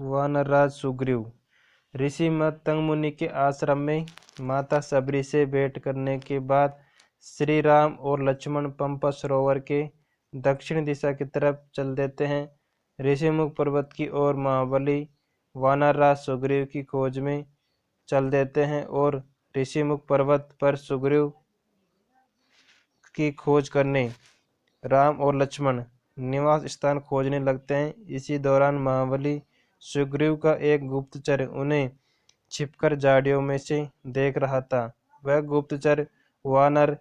वानरराज सुग्रीव। ऋषि मतंग मुनि के आश्रम में माता सबरी से भेंट करने के बाद श्री राम और लक्ष्मण पंपा सरोवर के दक्षिण दिशा की तरफ चल देते हैं। ऋषिमुख पर्वत की ओर महाबली वानरराज सुग्रीव की खोज में चल देते हैं और ऋषिमुख पर्वत पर सुग्रीव की खोज करने राम और लक्ष्मण निवास स्थान खोजने लगते हैं। इसी दौरान महाबली सुग्रीव का एक गुप्तचर उन्हें छिपकर झाड़ियों में से देख रहा था। वह गुप्तचर वानर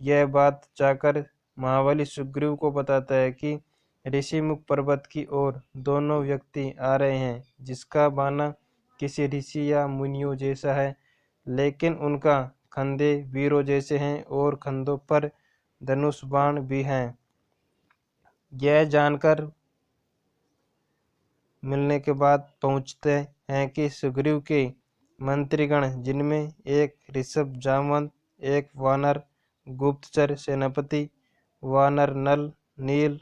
यह बात जाकर महाबली सुग्रीव को बताता है कि ऋषिमुख पर्वत की ओर दोनों व्यक्ति आ रहे हैं, जिसका बाना किसी ऋषि या मुनियों जैसा है, लेकिन उनका खंधे वीरों जैसे हैं और खंधों पर धनुष बाण भी हैं। यह जानकर मिलने के बाद पहुंचते हैं कि सुग्रीव के मंत्रीगण, जिनमें एक ऋषभ जामवंत, एक वानर गुप्तचर सेनापति वानर नल नील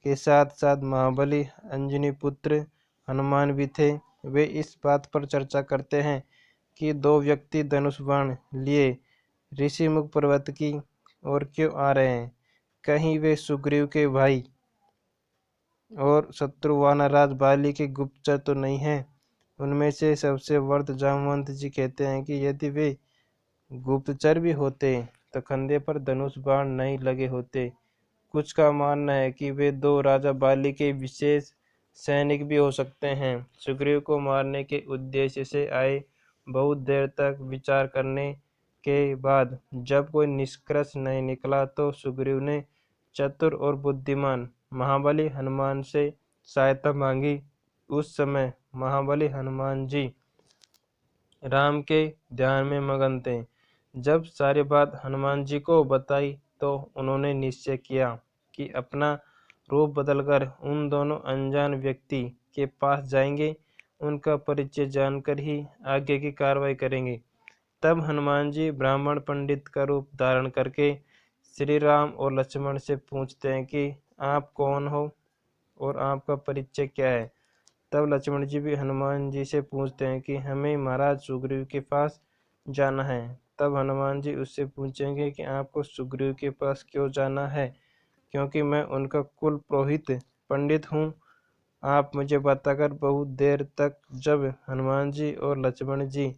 के साथ साथ महाबली अंजनी पुत्र हनुमान भी थे, वे इस बात पर चर्चा करते हैं कि दो व्यक्ति धनुष बाण लिए ऋषिमुख पर्वत की ओर क्यों आ रहे हैं। कहीं वे सुग्रीव के भाई और शत्रु वानरराज बाली के गुप्तचर तो नहीं हैं। उनमें से सबसे वृद्ध जामवंत जी कहते हैं कि यदि वे गुप्तचर भी होते तो कंधे पर धनुष बाण नहीं लगे होते। कुछ का मानना है कि वे दो राजा बाली के विशेष सैनिक भी हो सकते हैं। सुग्रीव को मारने के उद्देश्य से आए। बहुत देर तक विचार करने के बाद जब कोई निष्कर्ष नहीं निकला तो सुग्रीव ने चतुर और बुद्धिमान महाबली हनुमान से सहायता मांगी। उस समय महाबली हनुमान जी राम के ध्यान में मगन थे। जब सारी बात हनुमान जी को बताई तो उन्होंने निश्चय किया कि अपना रूप बदलकर उन दोनों अनजान व्यक्ति के पास जाएंगे, उनका परिचय जानकर ही आगे की कार्रवाई करेंगे। तब हनुमान जी ब्राह्मण पंडित का रूप धारण करके श्री राम और लक्ष्मण से पूछते हैं कि आप कौन हो और आपका परिचय क्या है। तब लक्ष्मण जी भी हनुमान जी से पूछते हैं कि हमें महाराज सुग्रीव के पास जाना है। तब हनुमान जी उससे पूछेंगे कि आपको सुग्रीव के पास क्यों जाना है, क्योंकि मैं उनका कुल पुरोहित पंडित हूँ। आप मुझे बताकर। बहुत देर तक जब हनुमान जी और लक्ष्मण जी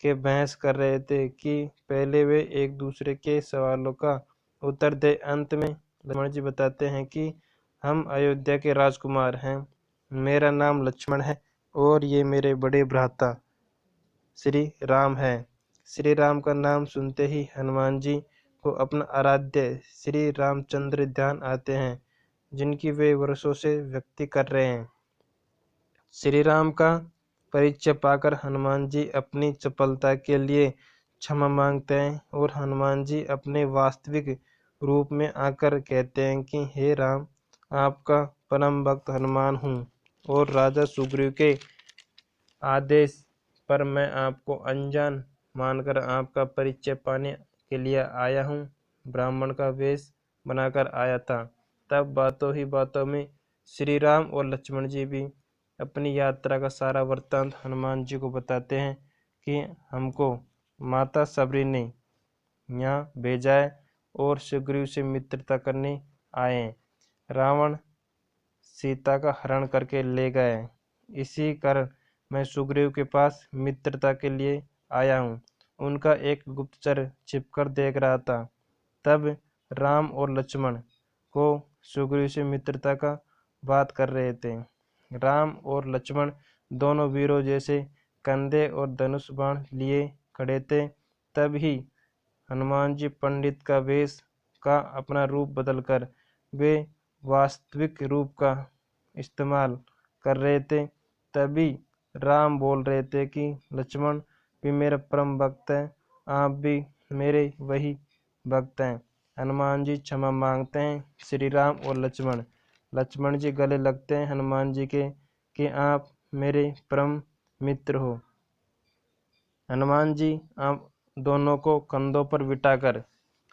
के बहस कर रहे थे कि पहले वे एक दूसरे के सवालों का उत्तर दे, अंत में लक्ष्मण जी बताते हैं कि हम अयोध्या के राजकुमार हैं, मेरा नाम लक्ष्मण है और ये मेरे बड़े भ्राता श्री राम है। श्री राम का नाम सुनते ही हनुमान जी को अपना आराध्य श्री रामचंद्र ध्यान आते हैं, जिनकी वे वर्षों से व्यक्ति कर रहे हैं। श्री राम का परिचय पाकर हनुमान जी अपनी चपलता के लिए क्षमा मांगते हैं और हनुमान जी अपने वास्तविक रूप में आकर कहते हैं कि हे राम, आपका परम भक्त हनुमान हूँ और राजा सुग्रीव के आदेश पर मैं आपको अनजान मानकर आपका परिचय पाने के लिए आया हूँ। ब्राह्मण का वेश बनाकर आया था। तब बातों ही बातों में श्री राम और लक्ष्मण जी भी अपनी यात्रा का सारा वृत्तांत हनुमान जी को बताते हैं कि हमको माता सबरी ने यहाँ भेजा है और सुग्रीव से मित्रता करने आए हैं। रावण सीता का हरण करके ले गए, इसी कारण मैं सुग्रीव के पास मित्रता के लिए आया हूँ। उनका एक गुप्तचर छिपकर देख रहा था। तब राम और लक्ष्मण को सुग्रीव से मित्रता का बात कर रहे थे। राम और लक्ष्मण दोनों वीरों जैसे कंधे और धनुष बाण लिए खड़े थे। तब ही हनुमान जी पंडित का वेश का अपना रूप बदलकर वे वास्तविक रूप का इस्तेमाल कर रहे थे। तभी राम बोल रहे थे कि लक्ष्मण भी मेरा परम भक्त है, आप भी मेरे वही भक्त हैं। हनुमान जी क्षमा मांगते हैं श्री राम और लक्ष्मण जी गले लगते हैं हनुमान जी के कि आप मेरे परम मित्र हो। हनुमान जी आप दोनों को कंधों पर बिठाकर